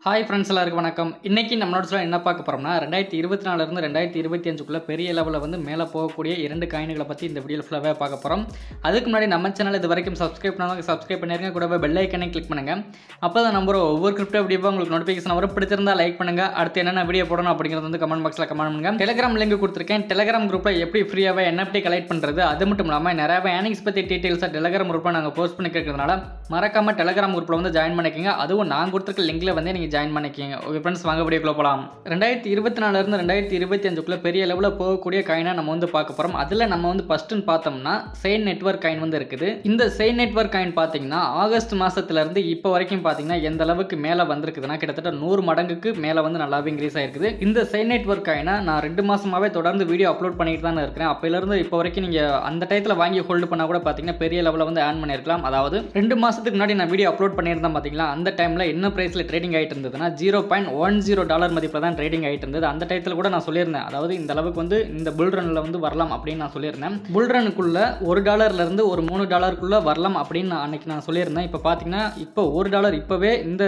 Hi friends, எல்லாருக்கும் வணக்கம். இன்றைக்கி நம்மளோட சொல்ல என்ன பார்க்க போகிறோம்னா 2024 2025 பெரிய லெவலில் வந்து மேலே போகக்கூடிய 2 காயின்களை பற்றி இந்த வீடியோ ஃபுல்லாகவே பார்க்க போகிறோம். அதுக்கு முன்னாடி நம்ம சேனல் இது வரைக்கும் சப்ஸ்கிரைப் பண்ணாங்க, சப்ஸ்கிரைப் பண்ணிருங்க. கூடவே பெல் ஐக்கனை கிளிக் பண்ணுங்கள். அப்போ தான் நம்புற ஒவ்வொரு கிரிப்டோ வீடியோ உங்களுக்கு நோட்டிஃபிகேஷன் வரும். பிடிச்சிருந்தா லைக் பண்ணுங்கள். அடுத்து என்னென்ன வீடியோ போடணும் அப்படிங்கிறது வந்து கமெண்ட் பாக்ஸில் கமெண்ட் பண்ணுங்கள். டெலிகிராம் லிங்க் கொடுத்துருக்கேன். டெலிகிராம் குரூப்பில் எப்படி ஃப்ரீயாகவே NFT கலெக்ட் பண்ணுறது, அது மட்டும் இல்லாமல் நிறைய ஏர்னிங்ஸ் பற்றி டீட்டெயில்ஸாக டெலிகிராம் குரூப்பில் நாங்கள் போஸ்ட் பண்ணி இருக்கிறதுனால மறக்காமல் டெலிகிராம் குரூப்பில் வந்து ஜாயின் பண்ணிக்கோங்க. அதுவும் நான் கொடுத்துருக்க லிங்கில் வந்து நீங்கள் ஜாயின் பண்ணிக்கிங்க. ஓகே ஃப்ரெண்ட்ஸ், வாங்க வீடியோக்குள்ள போகலாம். 2024 2025 பெரிய லெவலில் போகக்கூடிய காயினை நம்ம வந்து பார்க்க போகிறோம். அதில் நம்ம வந்து ஃபஸ்ட்டுன்னு பார்த்தோம்னா செயின் நெட்வொர்க் காயின் வந்து இருக்குது. இந்த செயின் நெட்வொர்க் காயின் பார்த்தீங்கன்னா ஆகஸ்ட் மாதத்துலேருந்து இப்போ வரைக்கும் பார்த்தீங்கன்னா எந்த அளவுக்கு மேலே வந்திருக்குதுன்னா கிட்டத்தட்ட 100 மடங்குக்கு மேலே வந்து நல்லாவே இன்க்ரீஸ் ஆயிருக்குது. இந்த செயின் நெட்வொர்க் காயினை நான் 2 மாதமாகவே தொடர்ந்து வீடியோ அப்லோட் பண்ணிட்டு தான் இருக்கிறேன். அப்போலேருந்து இப்போ வரைக்கும் நீங்கள் அந்த டயத்தில் வாங்கி ஹோல்டு பண்ணால் கூட பார்த்தீங்கன்னா பெரிய லெவலில் வந்து ஏர்ன் பண்ணியிருக்கலாம். அதாவது 2 மாதத்துக்கு முன்னாடி நான் வீடியோ அப்லோட் பண்ணியிருந்தேன் பார்த்தீங்களா, அந்த டைமில் என்ன ப்ரைஸில் ட்ரேடிங் ஆகிட்டு இருந்ததுன்னா $0.10 மதிப்பில் தான் ட்ரேடிங் ஆகிட்டு இருந்தது. அந்த டயத்தில் கூட நான் சொல்லியிருந்தேன், அதாவது இந்த அளவுக்கு வந்து இந்த புல் ரன்னில் வந்து வரலாம் அப்படின்னு நான் சொல்லியிருந்தேன். புல் ரனுக்குள்ள $1 ஒரு $3 வரலாம் அப்படின்னு அன்னைக்கு நான் சொல்லியிருந்தேன். இப்போ பார்த்தீங்கன்னா இப்போ $1 இப்போவே இந்த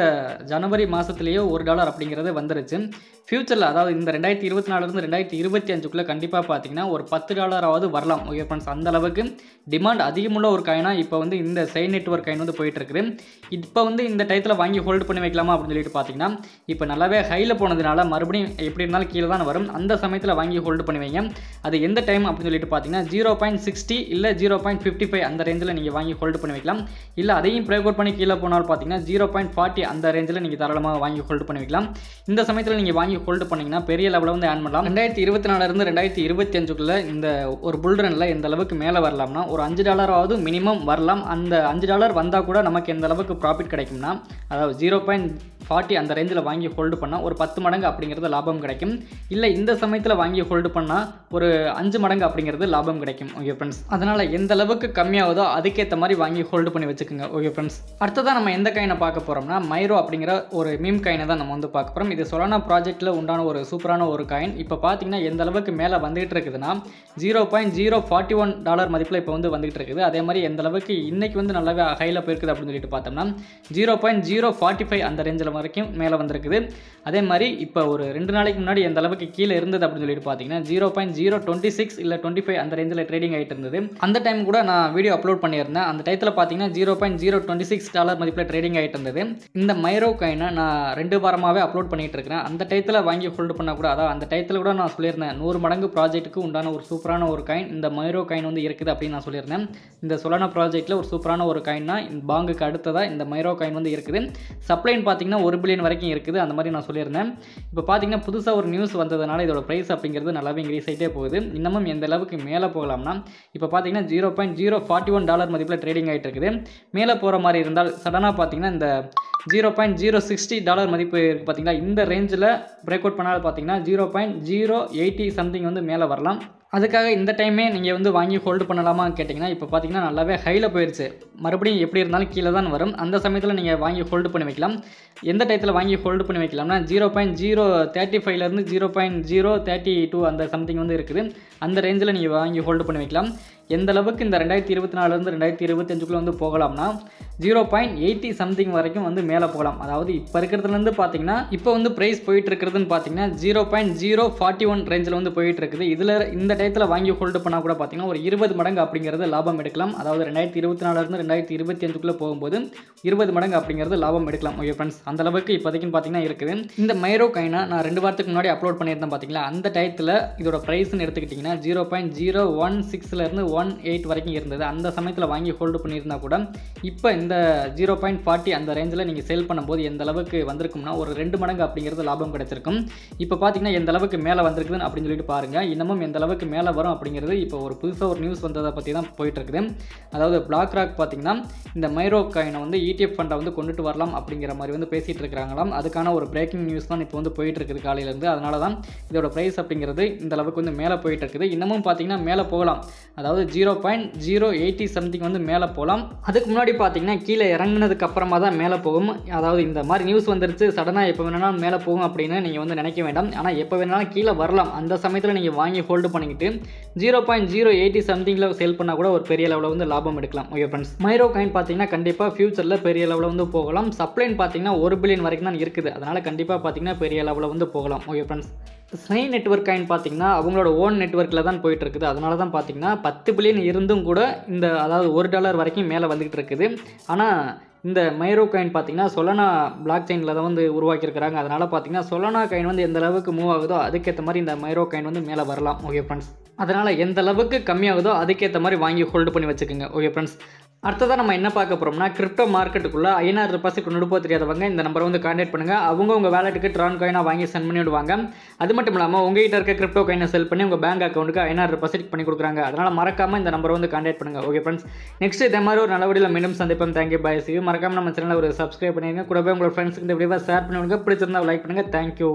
ஜனவரி மாதத்துலேயே $1 அப்படிங்கிறது வந்துருச்சு. ஃபியூச்சரில் அதாவது இந்த 2024 2025 கண்டிப்பாக பார்த்தீங்கன்னா ஒரு $10 வரலாம். ஓகே ஃப்ரெண்ட்ஸ், அந்த அளவுக்கு டிமாண்ட் அதிகமுள்ள ஒரு காயினாக இப்போ வந்து இந்த செயின் நெட்வொர்க் காயின் வந்து போயிட்டு இருக்குது. இப்போ வந்து இந்த டயத்தில் வாங்கி ஹோல்டு பண்ணி வைக்கலாமா அப்படின்னு சொல்லிட்டு பார்த்தீங்கன்னா இப்போ நல்லாவே ஹையில் போனதுனால மறுபடியும் எப்படி இருந்தாலும் கீழே தான் வரும். அந்த சமயத்தில் வாங்கி ஹோல்டு பண்ணி வைங்க. அது எந்த டைம் அப்படின்னு சொல்லிட்டு பார்த்தீங்கன்னா 0.60 இல்லை 0.55 அந்த ரேஞ்சில் நீங்கள் வாங்கி ஹோல்டு பண்ணி வைக்கலாம். இல்லை அதையும் பிரேக் அவுட் பண்ணி கீழே போனாலும் பார்த்தீங்கன்னா 0.40 அந்த ரேஞ்சில் நீங்கள் தாராளமாக வாங்கி ஹோல்டு பண்ணி வைக்கலாம். இந்த சமயத்தில் நீங்கள் வாங்கி ஹோல்டு பண்ணிங்கன்னா பெரிய லெவலில் வந்து ஏர்ன் பண்ணலாம். 2024 2025 இந்த ஒரு புல் ரனில் எந்த அளவுக்கு மேலே வரலாம்னா ஒரு $5 மினிமம் வரலாம். அந்த $5 வந்தால் கூட நமக்கு எந்த அளவுக்கு ப்ராஃபிட் கிடைக்கும்னா, அதாவது 0.40 அந்த ரேஞ்சில் வாங்கி ஹோல்டு பண்ணால் ஒரு 10 மடங்கு அப்படிங்கிறது லாபம் கிடைக்கும். இல்லை இந்த சமயத்தில் வாங்கி ஹோல்டு பண்ணால் ஒரு 5 மடங்கு அப்படிங்கிறது லாபம் கிடைக்கும். ஓகே ஃப்ரெண்ட்ஸ், அதனால் எந்த அளவுக்கு கம்மியாகுதோ அதுக்கேற்ற மாதிரி வாங்கி ஹோல்டு பண்ணி வச்சுக்கோங்க. ஓகே ஃப்ரெண்ட்ஸ், அடுத்ததான் நம்ம எந்த காயினை பார்க்க போகிறோம்னா மைரோ அப்படிங்கிற ஒரு மீம் காயினை தான் நம்ம வந்து பார்க்க போகிறோம். இது சொலானா ப்ராஜெக்ட்டில் உண்டான ஒரு சூப்பரான ஒரு காயின். இப்போ பார்த்தீங்கன்னா எந்த அளவுக்கு மேலே வந்துகிட்டு இருக்குதுன்னா $0.041 மதிப்பில் இப்போ வந்து வந்துகிட்டு இருக்குது. அதே மாதிரி எந்த அளவுக்கு இன்னைக்கு வந்து நல்லாவே ஹையில் போயிருக்குது அப்படின்னு சொல்லிட்டு பார்த்தோம்னா 0.045 அந்த ரேஞ்சில் வரைக்கும் மேலே வந்திருக்குது. அதே மாதிரி இப்போ ஒரு 2 நாளைக்கு முன்னாடி எந்த அளவுக்கு கீழே இருந்தது அப்படின்னு சொல்லிட்டு பார்த்தீங்கன்னா 0.026 இல்லை 25 அந்த ரேஞ்சில் ட்ரேடிங் ஆகிட்டு இருந்தது. அந்த டைம் கூட நான் வீடியோ அப்லோட் பண்ணியிருந்தேன். அந்த டயத்தில் பார்த்தீங்கன்னா $0.026 மதிப்பில் ட்ரேடிங் ஆகிட்டு இருந்தது. இந்த மைரோ காயினை நான் 2 வாரமாகவே அப்லோட் பண்ணிட்டு இருக்கிறேன். அந்த டயத்தில் வாங்கி ஹோல்டு பண்ணால் கூட, அதாவது அந்த டயத்தில் கூட நான் சொல்லியிருந்தேன் 100 மடங்கு ப்ராஜெக்ட்டுக்கு உண்டான ஒரு சூப்பரான ஒரு காயின் இந்த மைரோ காயின் வந்து இருக்குது அப்படின்னு நான் சொல்லியிருந்தேன். இந்த சொலானா ப்ராஜெக்ட்டில் ஒரு சூப்பரான ஒரு காயின்னா இந்த பாங்குக்கு அடுத்ததாக இந்த மைரோ காயின் வந்து இருக்குது. சப்ளைன்னு பார்த்தீங்கன்னா 1 பில்லியன் வரைக்கும் இருக்குது. அந்த மாதிரி நான் சொல்லியிருந்தேன். இப்போ பார்த்தீங்கன்னா புதுசாக ஒரு நியூஸ் வந்ததுனால இதோட ப்ரைஸ் அப்படிங்கிறது நல்லாவே இன்க்ரீஸ் ஆகிட்டே போகுது. இன்னமும் எந்த அளவுக்கு மேலே போகலாம்னா இப்போ பார்த்தீங்கன்னா $0.041 மதிப்பில் ட்ரேடிங் ஆகிட்டு இருக்குது. மேலே போகிற மாதிரி இருந்தால் சடனாக பார்த்தீங்கன்னா இந்த $0.060 மதிப்பு இருக்குது பார்த்தீங்களா, இந்த ரேஞ்சில் பிரேக் அவுட் பண்ணாலும் பார்த்தீங்கன்னா 0.080 சம்திங் வந்து மேலே வரலாம். அதுக்காக இந்த டைமே நீங்கள் வந்து வாங்கி ஹோல்டு பண்ணலாமா கேட்டிங்கன்னா இப்போ பார்த்தீங்கன்னா நல்லாவே ஹையில் போயிடுச்சு. மறுபடியும் எப்படி இருந்தாலும் கீழே தான் வரும். அந்த சமயத்தில் நீங்கள் வாங்கி ஹோல்டு பண்ணி வைக்கலாம். எந்த டயத்தில் வாங்கி ஹோல்டு பண்ணி வைக்கலாம்னா 0.035 0.032 அந்த சம்திங் வந்து இருக்குது. அந்த ரேஞ்சில் நீங்கள் வாங்கி ஹோல்டு பண்ணி வைக்கலாம். எந்த அளவுக்கு இந்த 2024 2025 வந்து போகலாம்னா 0.80 சம்திங் வரைக்கும் வந்து மேலே போகலாம். அதாவது இப்போ இருக்கிறதுலேருந்து பார்த்தீங்கன்னா இப்போ வந்து ப்ரைஸ் போயிட்டு இருக்கிறதுன்னு பார்த்தீங்கன்னா 0.041 ரேஞ்சில் வந்து போயிட்டு இருக்குது. இதில் இந்த டயத்தில் வாங்கி ஹோல்டு பண்ணால் கூட பார்த்தீங்கன்னா ஒரு 20 மடங்கு அப்படிங்கிறது லாபம் எடுக்கலாம். அதாவது 2024 2025 போகும்போது 20 மடங்கு அப்படிங்கிறது லாபம் எடுக்கலாம். ஓகே ஃப்ரெண்ட்ஸ், அந்த அளவுக்கு இப்போதைக்கு பார்த்தீங்கன்னா இருக்குது. இந்த மைரோ காயினை நான் 2 வாரத்துக்கு முன்னாடி அப்லோட் பண்ணியிருந்தேன் பார்த்தீங்களா, அந்த டயத்தில் இதோட ப்ரைஸ்ன்னு எடுத்துக்கிட்டிங்கன்னா 0.016 18 வரைக்கும் இருந்தது. அந்த சமயத்தில் வாங்கி ஹோல்டு பண்ணியிருந்தா கூட இப்போ இந்த 0.40 அந்த ரேஞ்சில் நீங்கள் சேல் பண்ணும்போது எந்த அளவுக்கு வந்திருக்கும்னா ஒரு 2 மடங்கு அப்படிங்கிறது லாபம் கிடைச்சிருக்கும். இப்போ பார்த்தீங்கன்னா எந்த அளவுக்கு மேலே வந்திருக்குதுன்னு அப்படின்னு சொல்லிட்டு பாருங்கள். இன்னமும் எந்த அளவுக்கு மேலே வரும் அப்படிங்கிறது இப்போ ஒரு புதுசாக ஒரு நியூஸ் வந்ததை பற்றி தான் போயிட்டு இருக்குது. அதாவது பிளாக் ராக் பார்த்தீங்கன்னா இந்த மைரோ காயினை வந்து ETF ஃபண்டை வந்து கொண்டுட்டு வரலாம் அப்படிங்கிற மாதிரி வந்து பேசிகிட்டு இருக்கிறாங்களாம். அதுக்கான ஒரு பிரேக்கிங் நியூஸ் தான் இப்போ வந்து போயிட்டு இருக்குது காலையிலேருந்து. அதனால தான் இதோட ப்ரைஸ் அப்படிங்கிறது இந்த அளவுக்கு வந்து மேலே போயிட்டு இருக்குது. இன்னமும் பார்த்தீங்கன்னா மேலே போகலாம். அதாவது 0.080 சம்திங் வந்து மேலே போகலாம். அதுக்கு முன்னாடி பார்த்தீங்கன்னா கீழே இறங்குனதுக்கு அப்புறமா தான் மேலே போகும். அதாவது இந்த மாதிரி நியூஸ் வந்துருச்சு சடனாக எப்போ வேணாலும் மேலே போகும் அப்படின்னு நீங்கள் வந்து நினைக்க வேண்டாம். ஆனால் எப்போ வேணாலும் கீழே வரலாம். அந்த சமயத்தில் நீங்கள் வாங்கி ஹோல்டு பண்ணிக்கிட்டு 0.080 சம்திங்கில் சேல் பண்ணால் கூட ஒரு பெரிய லெவலில் வந்து லாபம் எடுக்கலாம். ஓகே ஃப்ரெண்ட்ஸ், மைரோ காயின் பார்த்தீங்கன்னா கண்டிப்பாக ஃபியூச்சரில் பெரிய லெவலில் வந்து போகலாம். சப்ளைன் பார்த்தீங்கன்னா 1 பில்லியன் வரைக்கும் தான் இருக்குது. அதனால் கண்டிப்பாக பார்த்தீங்கன்னா பெரிய லெவலில் வந்து போகலாம். ஓகே ஃப்ரெண்ட்ஸ், ஸ்னை நெட்வொர்க் காயின் பார்த்தீங்கன்னா அவங்களோட ஓன் நெட்வொர்க்கில் தான் போயிட்டு இருக்குது. அதனால தான் பார்த்தீங்கன்னா 10 பில்லியன் இருந்தும் கூட இந்த அதாவது $1 வரைக்கும் மேலே வந்துக்கிட்டு இருக்குது. ஆனால் இந்த மைரோ காயின் பார்த்தீங்கன்னா சொலனா பிளாக் செயினில் தான் வந்து உருவாக்கியிருக்கிறாங்க. அதனால் பார்த்தீங்கன்னா சொலனா காயின் வந்து எந்த அளவுக்கு மூவ் ஆகுதோ அதுக்கேற்ற மாதிரி இந்த மைரோ காயின் வந்து மேலே வரலாம். ஓகே ஃப்ரெண்ட்ஸ், அதனால் எந்த அளவுக்கு கம்மியாகுதோ அதுக்கேற்ற மாதிரி வாங்கி ஹோல்டு பண்ணி வச்சுக்கோங்க. ஓகே ஃப்ரெண்ட்ஸ், அடுத்ததாக நம்ம என்ன பார்க்க போகிறோம்னா கிரிப்டோ மார்க்கெட்டுக்குள்ளே INR டெபாசிட் கொண்டு போக தெரியாதவங்க இந்த நம்பரை வந்து கான்டாக்ட் பண்ணுங்கள். அவங்க உங்கள் வேலெட்டுக்கு ட்ரான் காயினாக வாங்கி சென்ட் பண்ணி விடுவாங்க. அது மட்டும் இல்லாமல் உங்ககிட்ட இருக்க கிரிப்டோ காயினை செல் பண்ணி உங்கள் பேங்க் அக்கௌண்ட்டுக்கு INR டெபாசிட் பண்ணி கொடுக்குறாங்க. அதனால் மறக்காமல் இந்த நம்பரை வந்து கான்டாக்ட் பண்ணுங்கள். ஓகே ஃப்ரெண்ட்ஸ், நெக்ஸ்ட் இதே மாதிரி ஒரு நல்ல வீடியோவில் மீண்டும் சந்திப்போம். Thank you, bye, see you. மறக்காமல் நம்ம சேனலில் ஒரு சப்ஸ்கிரைப் பண்ணிடுங்க. கூடவே உங்களோட ஃப்ரெண்ட்ஸுக்கு இந்த வீடியோவை ஷேர் பண்ணி விடுங்க. பிடிச்சிருந்தா லைக் பண்ணுங்கள். தேங்க்யூ.